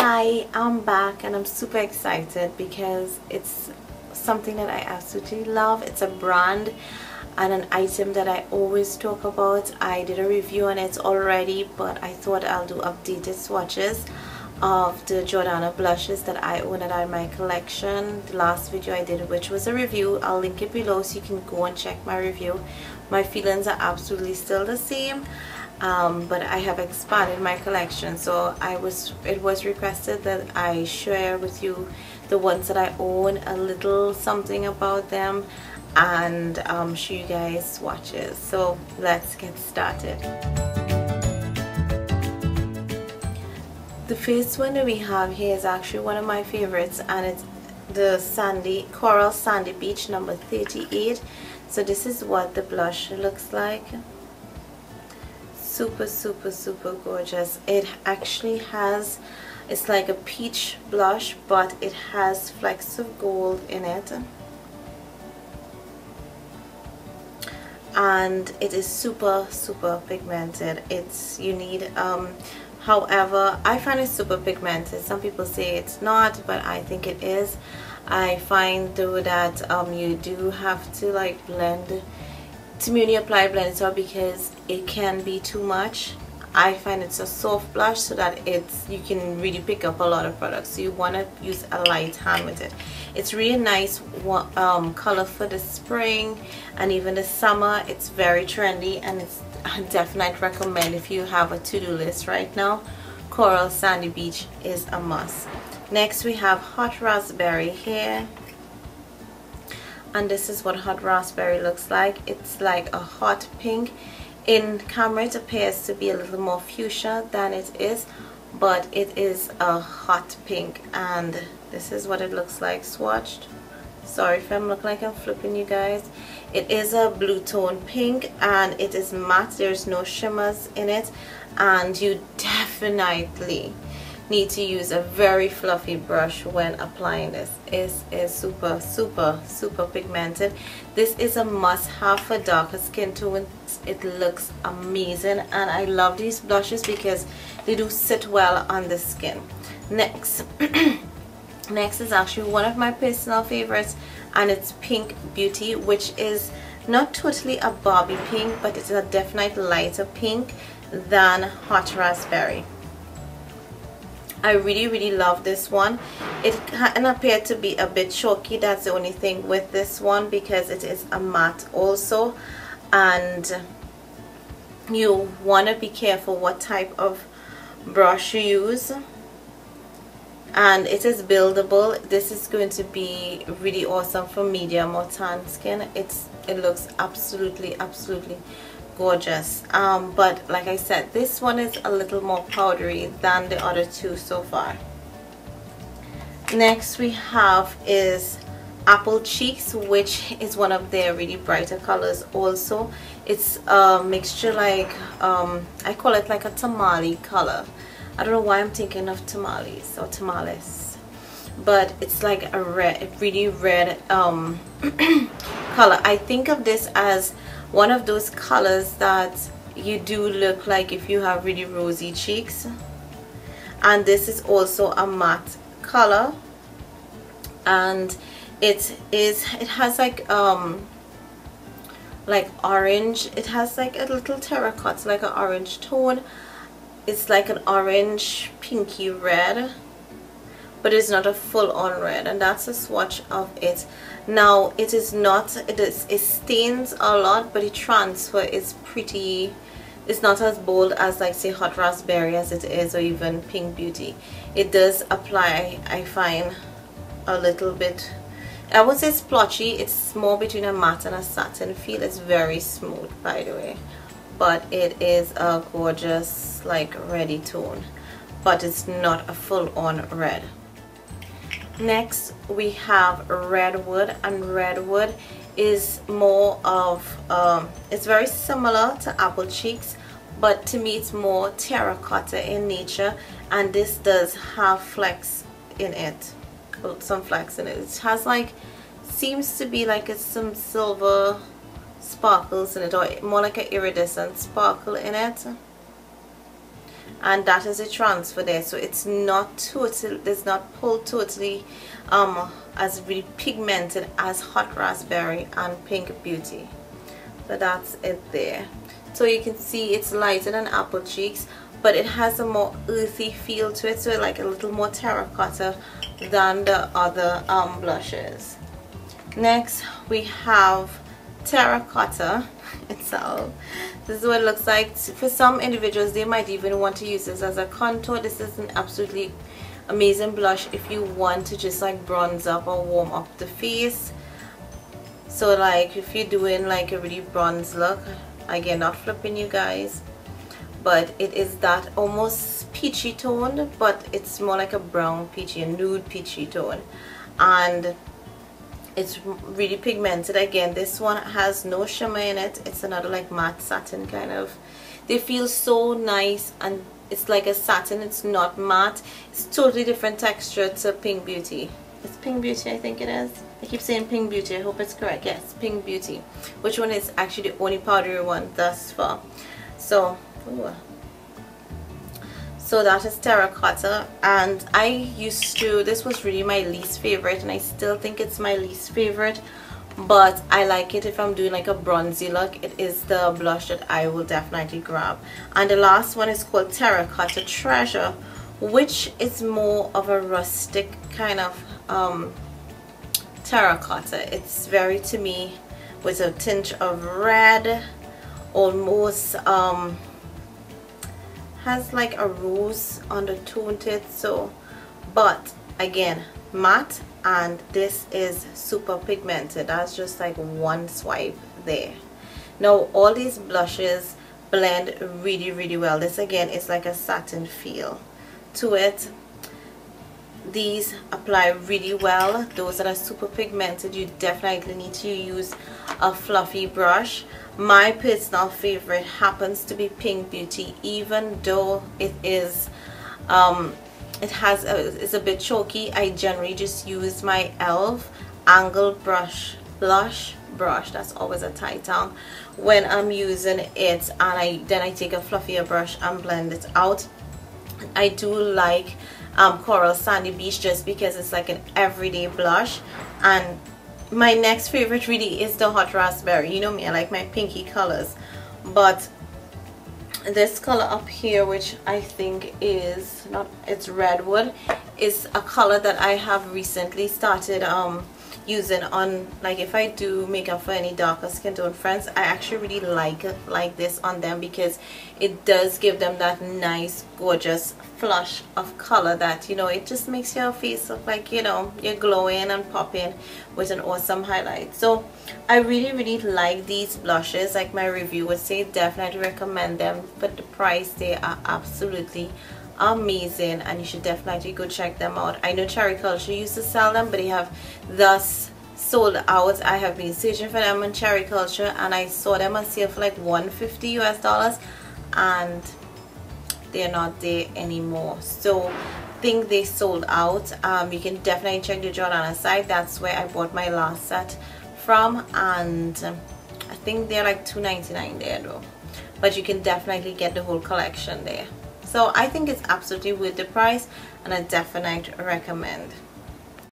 Hi, I'm back and I'm super excited because it's something that I absolutely love. It's a brand and an item that I always talk about. I did a review on it already, but I thought I'll do updated swatches of the Jordana blushes that I own and are in my collection. The last video I did, which was a review, I'll link it below so you can go and check my review. My feelings are absolutely still the same. But I have expanded my collection, so it was requested that I share with you the ones that I own, a little something about them, and show you guys swatches. So let's get started. The first one that we have here is actually one of my favorites, and it's the Coral Sandy Beach number 38. So this is what the blush looks like. Super gorgeous. It actually has, it's like a peach blush, but it has flecks of gold in it, and it is super pigmented. It's, you need however, I find it super pigmented. Some people say it's not, but I think it is. I find though that you do have to like blend to me when you apply blend it out, because it can be too much. I find it's a soft blush so that you can really pick up a lot of products, so you want to use a light hand with it. It's really nice color for the spring and even the summer. It's very trendy, and it's a definite recommend if you have a to-do list right now. Coral Sandy Beach is a must. Next we have Hot Raspberry here, and this is what Hot Raspberry looks like. It's like a hot pink. In camera it appears to be a little more fuchsia than it is, but it is a hot pink, and this is what it looks like swatched. Sorry if I'm looking like I'm flipping you guys. It is a blue tone pink, and it is matte. There's no shimmers in it, and you definitely need to use a very fluffy brush when applying this. It is super pigmented. This is a must-have for darker skin tones. It looks amazing, and I love these blushes because they do sit well on the skin. Next next is actually one of my personal favorites, and it's Pink Beauty, which is not totally a Barbie pink, but it's a definite lighter pink than Hot Raspberry. I really love this one. It can appear to be a bit chalky. That's the only thing with this one, because it is a matte also, and you want to be careful what type of brush you use, and it is buildable. This is going to be really awesome for medium or tan skin. It looks absolutely gorgeous, but like I said, this one is a little more powdery than the other two so far. Next we have is Apple Cheeks, which is one of their really brighter colors also. It's a mixture, like I call it like a tamale color. I don't know why I'm thinking of tamales or tamales, but it's like a really red color. I think of this as one of those colors that you do look like if you have really rosy cheeks, and this is also a matte color, and it has like orange. It has like a little terracotta, like an orange tone. It's like an orange pinky red, but it's not a full-on red, and that's a swatch of it. Now it stains a lot, but the transfer is pretty. It's not as bold as, like, say, Hot Raspberry as it is, or even Pink Beauty. It does apply, I find, a little bit, I would say, splotchy. It's more between a matte and a satin feel. It's very smooth, by the way, but it is a gorgeous, like, reddy tone, but it's not a full-on red. Next we have Redwood, and Redwood is more of it's very similar to Apple Cheeks, but to me it's more terracotta in nature, and this does have flecks in it, some flecks in it. It has, like, seems to be like it's some silver sparkles in it, or more like an iridescent sparkle in it. and that is a transfer there, so it's not total, it's not pulled totally as really pigmented as Hot Raspberry and Pink Beauty. So that's it there. So you can see it's lighter than Apple Cheeks, but it has a more earthy feel to it, so like a little more terracotta than the other blushes. Next we have Terracotta itself. This is what it looks like. For some individuals, they might even want to use this as a contour. This is an absolutely amazing blush if you want to just like bronze up or warm up the face. So like if you're doing like a really bronze look, again, not flipping you guys, but it is that almost peachy tone, but it's more like a brown peachy, a nude peachy tone, and it's really pigmented. Again, this one has no shimmer in it. It's another like matte satin kind of. They feel so nice, and it's like a satin, it's not matte. It's totally different texture to Pink Beauty. It's Pink Beauty, I think it is. I keep saying Pink Beauty, I hope it's correct. Yes, Pink Beauty, which one is actually the only powdery one thus far. So ooh. So that is Terracotta, and I used to, this was really my least favorite, and I still think it's my least favorite, but I like it if I'm doing like a bronzy look. It is the blush that I will definitely grab. And the last one is called Terracotta Treasure, which is more of a rustic kind of terracotta. It's very, to me, with a tinge of red, almost has like a rose undertone to it. So, but again, matte, and this is super pigmented. That's just like one swipe there. Now all these blushes blend really, really well. This again is like a satin feel to it. These apply really well. Those that are super pigmented, you definitely need to use a fluffy brush. My personal favorite happens to be Pink Beauty, even though it is it's a bit choky. I generally just use my e.l.f. angled blush brush. That's always a tight tongue when I'm using it, and then I take a fluffier brush and blend it out. I do like Coral Sandy Beach just because it's like an everyday blush. And my next favorite really is the Hot Raspberry. You know me, I like my pinky colors, but this color up here, which I think is not, it's Redwood, is a color that I have recently started using on, like if I do makeup for any darker skin tone friends, I actually really like this on them, because it does give them that nice gorgeous flush of color that, you know, it just makes your face look like, you know, you're glowing and popping with an awesome highlight. So I really like these blushes. Like my review would say, definitely recommend them. For the price, they are absolutely amazing, and you should definitely go check them out. I know Cherry Culture used to sell them, but they have thus sold out. I have been searching for them on Cherry Culture, and I saw them on sale for like $150 US, and they're not there anymore. So I think they sold out. You can definitely check the Jordana site. That's where I bought my last set from, and I think they're like $2.99 there though, but you can definitely get the whole collection there. So I think it's absolutely worth the price, and I definitely recommend.